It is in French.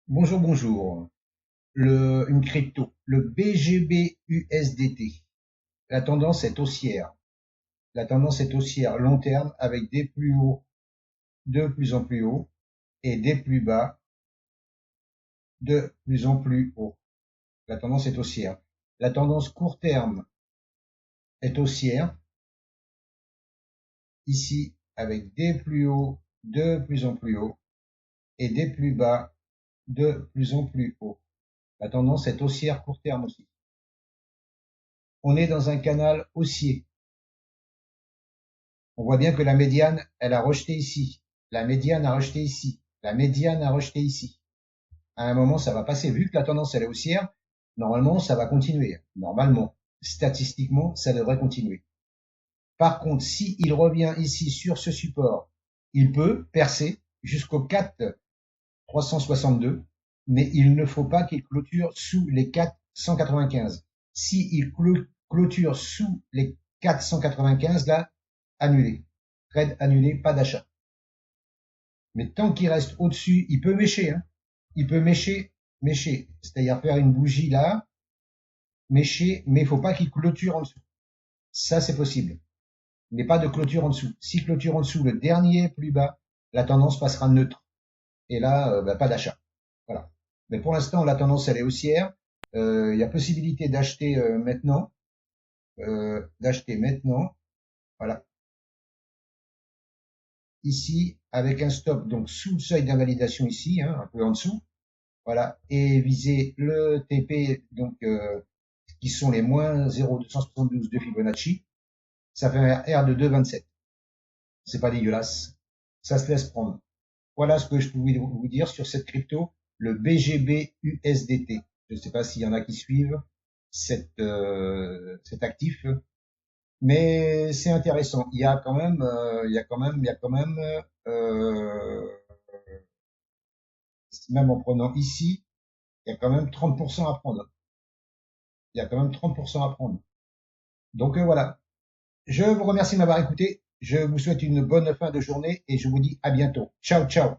Bonjour, bonjour. Une crypto, le BGB USDT. La tendance est haussière. La tendance est haussière long terme avec des plus hauts de plus en plus hauts et des plus bas de plus en plus hauts. La tendance est haussière. La tendance court terme est haussière ici avec des plus hauts de plus en plus hauts et des plus bas de plus en plus hauts. La tendance est haussière court terme aussi. On est dans un canal haussier. On voit bien que la médiane, elle a rejeté ici. La médiane a rejeté ici. La médiane a rejeté ici. À un moment, ça va passer. Vu que la tendance, elle est haussière, normalement, ça va continuer. Normalement. Statistiquement, ça devrait continuer. Par contre, si il revient ici sur ce support, il peut percer jusqu'au 4,362, mais il ne faut pas qu'il clôture sous les 4,195. Si il clôture sous les 4,195, là, annulé. Trade annulé, pas d'achat. Mais tant qu'il reste au-dessus, il peut mécher, hein. Il peut mécher. C'est-à-dire faire une bougie là, mécher, mais il faut pas qu'il clôture en dessous. Ça, c'est possible. Mais pas de clôture en dessous. Si clôture en dessous, le dernier plus bas, la tendance passera neutre. Et là, pas d'achat. Voilà. Mais pour l'instant, la tendance, elle est haussière. Il y a possibilité d'acheter maintenant. D'acheter maintenant. Voilà. Ici, avec un stop donc sous le seuil d'invalidation ici, hein, un peu en dessous. Voilà, et viser le TP, donc qui sont les moins 0,272 de Fibonacci. Ça fait un R de 2,27. C'est pas dégueulasse. Ça se laisse prendre. Voilà ce que je pouvais vous dire sur cette crypto, le BGB USDT. Je ne sais pas s'il y en a qui suivent cet actif, mais c'est intéressant. Il y a quand même, euh, même en prenant ici, il y a quand même 30% à prendre. Il y a quand même 30% à prendre. Donc voilà. Je vous remercie de m'avoir écouté. Je vous souhaite une bonne fin de journée et je vous dis à bientôt. Ciao, ciao.